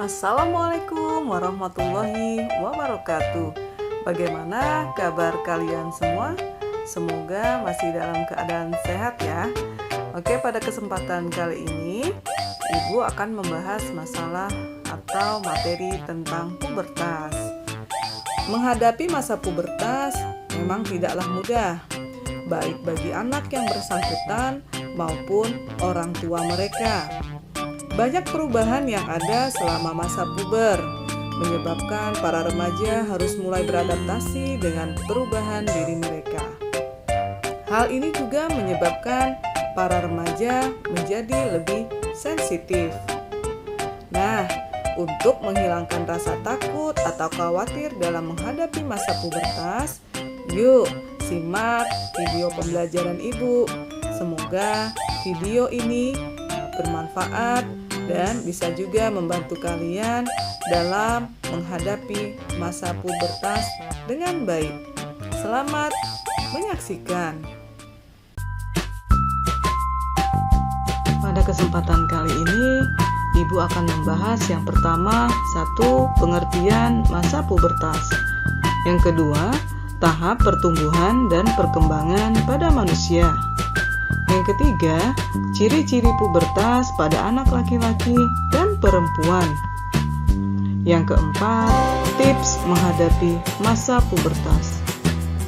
Assalamualaikum warahmatullahi wabarakatuh. Bagaimana kabar kalian semua? Semoga masih dalam keadaan sehat ya. Oke, pada kesempatan kali ini Ibu akan membahas masalah atau materi tentang pubertas. Menghadapi masa pubertas memang tidaklah mudah, baik bagi anak yang bersangkutan maupun orang tua mereka. Banyak perubahan yang ada selama masa puber, menyebabkan para remaja harus mulai beradaptasi dengan perubahan diri mereka. Hal ini juga menyebabkan para remaja menjadi lebih sensitif. Nah, untuk menghilangkan rasa takut atau khawatir dalam menghadapi masa pubertas, yuk simak video pembelajaran Ibu. Semoga video ini bermanfaat dan bisa juga membantu kalian dalam menghadapi masa pubertas dengan baik. Selamat menyaksikan. Pada kesempatan kali ini, Ibu akan membahas yang pertama, 1. Pengertian masa pubertas. Yang kedua, tahap pertumbuhan dan perkembangan pada manusia. Yang ketiga, ciri-ciri pubertas pada anak laki-laki dan perempuan. Yang keempat, tips menghadapi masa pubertas.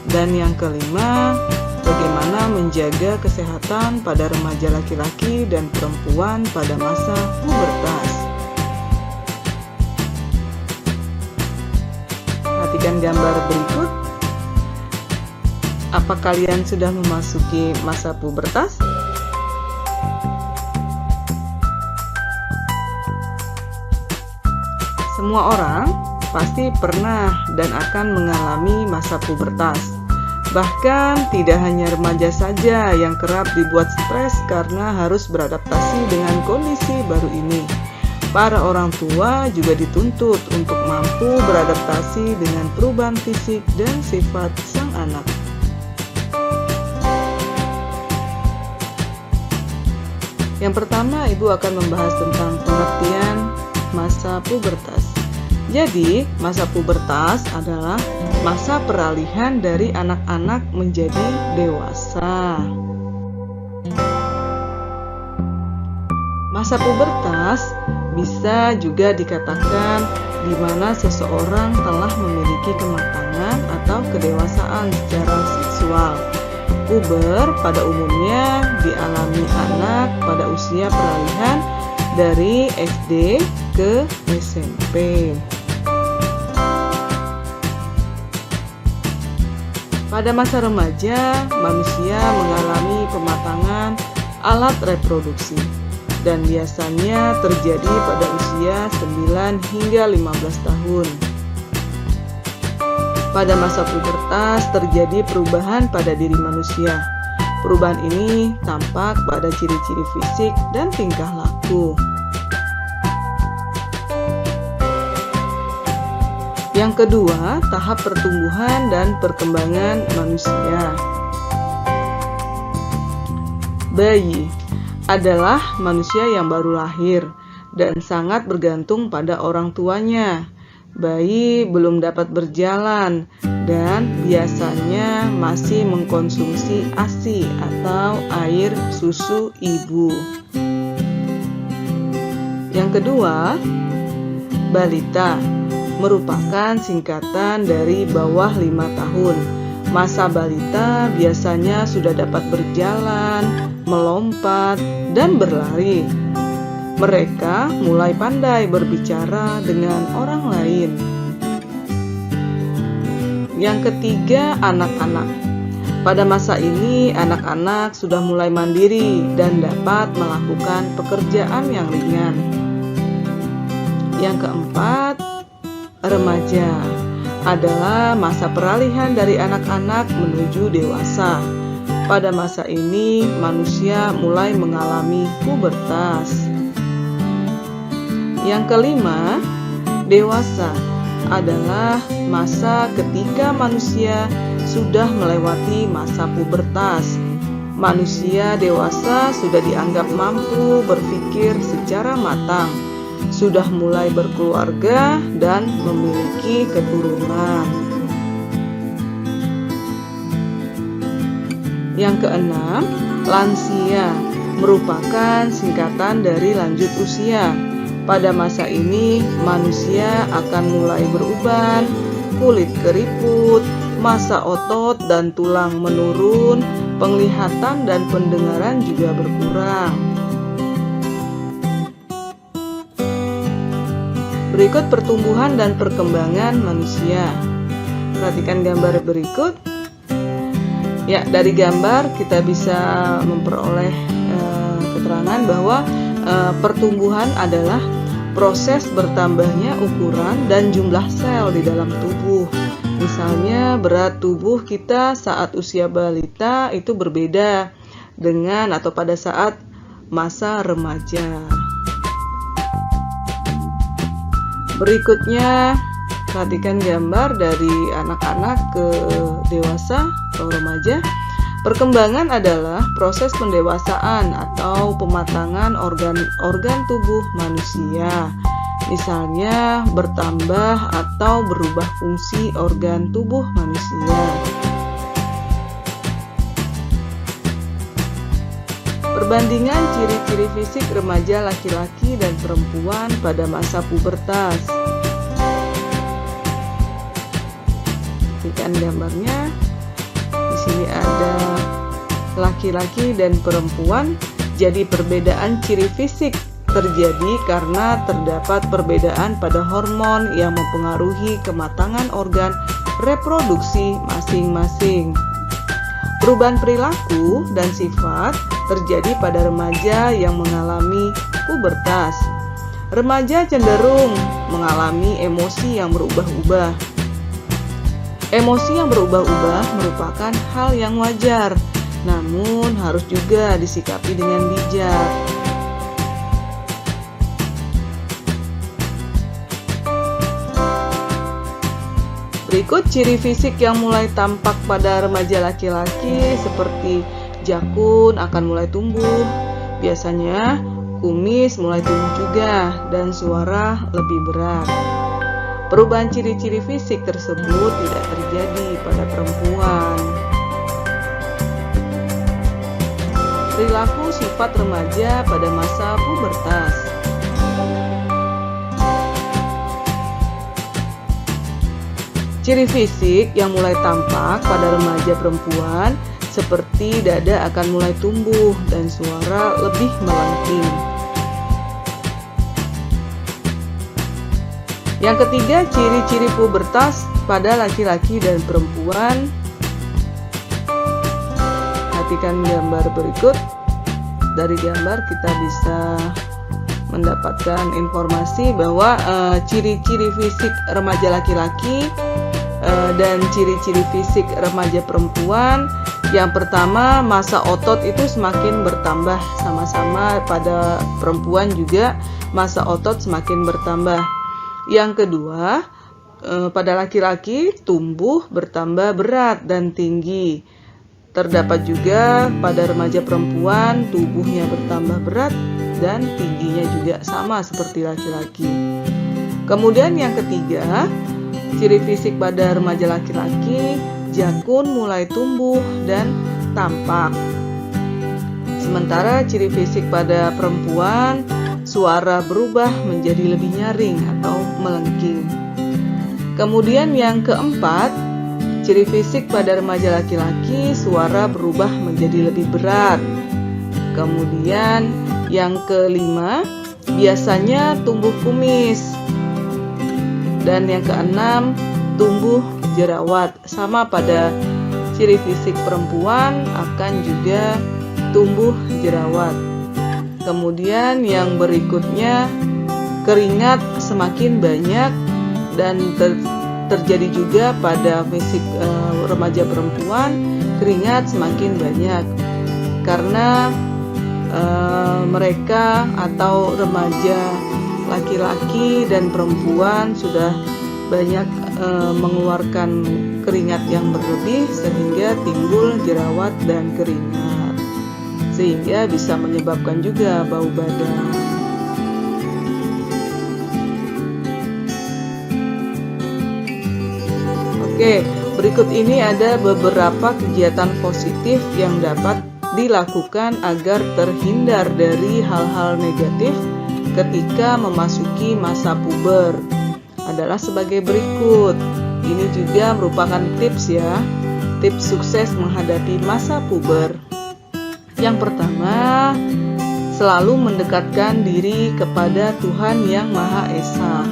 Dan yang kelima, bagaimana menjaga kesehatan pada remaja laki-laki dan perempuan pada masa pubertas. Perhatikan gambar berikut. Apa kalian sudah memasuki masa pubertas? Semua orang pasti pernah dan akan mengalami masa pubertas. Bahkan tidak hanya remaja saja yang kerap dibuat stres karena harus beradaptasi dengan kondisi baru ini. Para orang tua juga dituntut untuk mampu beradaptasi dengan perubahan fisik dan sifat sang anak. Yang pertama, Ibu akan membahas tentang pengertian masa pubertas. Jadi, masa pubertas adalah masa peralihan dari anak-anak menjadi dewasa. Masa pubertas bisa juga dikatakan di mana seseorang telah memiliki kematangan atau kedewasaan secara seksual. Puber pada umumnya dialami anak pada usia peralihan dari SD ke SMP. Pada masa remaja, manusia mengalami pematangan alat reproduksi dan biasanya terjadi pada usia 9 hingga 15 tahun. Pada masa pubertas terjadi perubahan pada diri manusia. Perubahan ini tampak pada ciri-ciri fisik dan tingkah laku. Yang kedua, tahap pertumbuhan dan perkembangan manusia. Bayi adalah manusia yang baru lahir dan sangat bergantung pada orang tuanya. Bayi belum dapat berjalan dan biasanya masih mengkonsumsi ASI atau air susu ibu. Yang kedua, balita merupakan singkatan dari bawah 5 tahun. Masa balita biasanya sudah dapat berjalan, melompat, dan berlari. Mereka mulai pandai berbicara dengan orang lain. Yang ketiga, anak-anak. Pada masa ini, anak-anak sudah mulai mandiri dan dapat melakukan pekerjaan yang ringan. Yang keempat, remaja adalah masa peralihan dari anak-anak menuju dewasa. Pada masa ini, manusia mulai mengalami pubertas. Yang kelima, dewasa adalah masa ketika manusia sudah melewati masa pubertas. Manusia dewasa sudah dianggap mampu berpikir secara matang. sudah mulai berkeluarga dan memiliki keturunan. Yang keenam, lansia merupakan singkatan dari lanjut usia. Pada masa ini, manusia akan mulai beruban, kulit keriput, massa otot dan tulang menurun, penglihatan dan pendengaran juga berkurang. Berikut pertumbuhan dan perkembangan manusia. Perhatikan gambar berikut. Ya, dari gambar kita bisa memperoleh keterangan bahwa pertumbuhan adalah proses bertambahnya ukuran dan jumlah sel di dalam tubuh. Misalnya berat tubuh kita saat usia balita itu berbeda dengan atau pada saat masa remaja. Berikutnya, perhatikan gambar dari anak-anak ke dewasa atau remaja. Perkembangan adalah proses pendewasaan atau pematangan organ tubuh manusia. Misalnya bertambah atau berubah fungsi organ tubuh manusia. Perbandingan ciri-ciri fisik remaja laki-laki dan perempuan pada masa pubertas. Perhatikan gambarnya. Di sini ada laki-laki dan perempuan. Jadi perbedaan ciri fisik terjadi karena terdapat perbedaan pada hormon yang mempengaruhi kematangan organ reproduksi masing-masing. Perubahan perilaku dan sifat terjadi pada remaja yang mengalami pubertas. Remaja cenderung mengalami emosi yang berubah-ubah. Emosi yang berubah-ubah merupakan hal yang wajar, namun harus juga disikapi dengan bijak. Berikut ciri fisik yang mulai tampak pada remaja laki-laki seperti jakun akan mulai tumbuh, biasanya kumis mulai tumbuh juga, dan suara lebih berat. Perubahan ciri-ciri fisik tersebut tidak terjadi pada perempuan. Perilaku sifat remaja pada masa pubertas. Ciri fisik yang mulai tampak pada remaja perempuan seperti dada akan mulai tumbuh dan suara lebih melengking. Yang ketiga, ciri-ciri pubertas pada laki-laki dan perempuan. Perhatikan gambar berikut. Dari gambar kita bisa mendapatkan informasi bahwa ciri-ciri fisik remaja laki-laki dan ciri-ciri fisik remaja perempuan. Yang pertama, massa otot itu semakin bertambah, sama-sama pada perempuan juga massa otot semakin bertambah. Yang kedua, pada laki-laki tumbuh bertambah berat dan tinggi. Terdapat juga pada remaja perempuan tubuhnya bertambah berat dan tingginya juga sama seperti laki-laki. Kemudian yang ketiga, ciri fisik pada remaja laki-laki, jakun mulai tumbuh dan tampak. Sementara ciri fisik pada perempuan, suara berubah menjadi lebih nyaring atau melengking. Kemudian yang keempat, ciri fisik pada remaja laki-laki, suara berubah menjadi lebih berat. Kemudian yang kelima, biasanya tumbuh kumis. Dan yang keenam, tumbuh jerawat. Sama pada ciri fisik perempuan akan juga tumbuh jerawat. Kemudian yang berikutnya, keringat semakin banyak dan terjadi juga pada fisik remaja perempuan, keringat semakin banyak karena mereka atau remaja laki-laki dan perempuan sudah banyak mengeluarkan keringat yang berlebih sehingga timbul jerawat dan keringat, sehingga bisa menyebabkan juga bau badan. Oke, berikut ini ada beberapa kegiatan positif yang dapat dilakukan agar terhindar dari hal-hal negatif ketika memasuki masa puber. Adalah sebagai berikut. Ini juga merupakan tips ya, tips sukses menghadapi masa puber. Yang pertama, selalu mendekatkan diri kepada Tuhan Yang Maha Esa.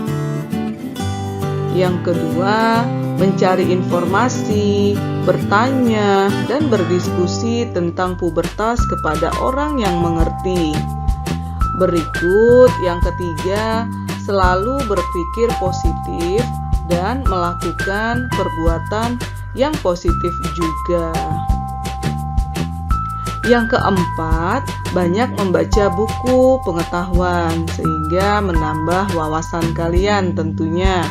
Yang kedua, mencari informasi, bertanya, dan berdiskusi tentang pubertas kepada orang yang mengerti. Berikut yang ketiga, selalu berpikir positif dan melakukan perbuatan yang positif juga. Yang keempat, banyak membaca buku pengetahuan sehingga menambah wawasan kalian tentunya.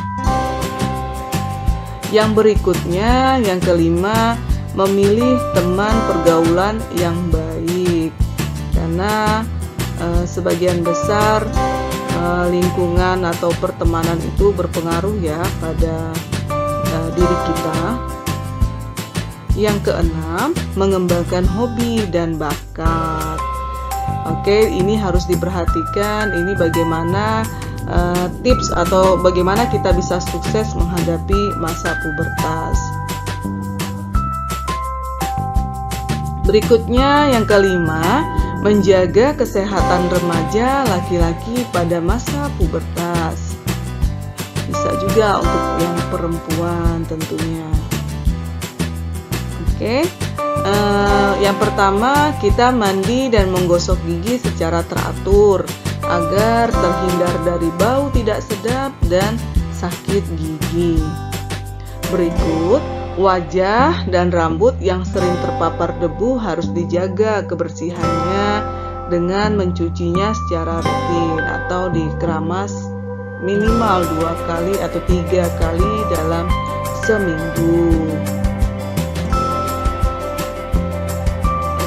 Yang berikutnya, yang kelima, memilih teman pergaulan yang baik. Karena sebagian besar lingkungan atau pertemanan itu berpengaruh ya pada diri kita. Yang keenam, mengembangkan hobi dan bakat. Oke, ini harus diperhatikan. Ini bagaimana tips atau bagaimana kita bisa sukses menghadapi masa pubertas. Berikutnya yang kelima, menjaga kesehatan remaja laki-laki pada masa pubertas. Bisa juga untuk yang perempuan tentunya. Oke, yang pertama kita mandi dan menggosok gigi secara teratur agar terhindar dari bau tidak sedap dan sakit gigi. Berikut, wajah dan rambut yang sering terpapar debu harus dijaga kebersihannya dengan mencucinya secara rutin atau dikeramas minimal 2 kali atau 3 kali dalam seminggu.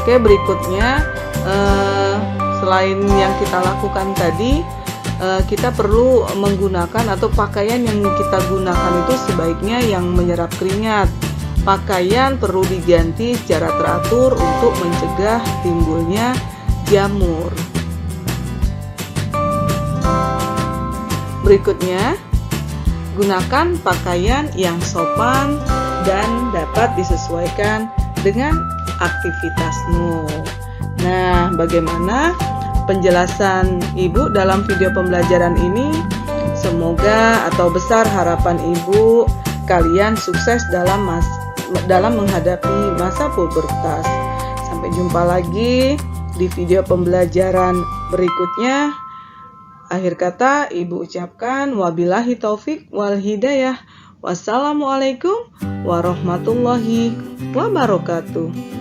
Oke, berikutnya selain yang kita lakukan tadi, kita perlu menggunakan atau pakaian yang kita gunakan itu sebaiknya yang menyerap keringat. Pakaian perlu diganti secara teratur untuk mencegah timbulnya jamur. Berikutnya, gunakan pakaian yang sopan dan dapat disesuaikan dengan aktivitasmu. Nah, bagaimana penjelasan Ibu dalam video pembelajaran ini? Semoga atau besar harapan Ibu kalian sukses dalam menghadapi masa pubertas. Sampai jumpa lagi di video pembelajaran berikutnya. Akhir kata Ibu ucapkan wabillahi taufik wal hidayah. Wassalamualaikum warahmatullahi wabarakatuh.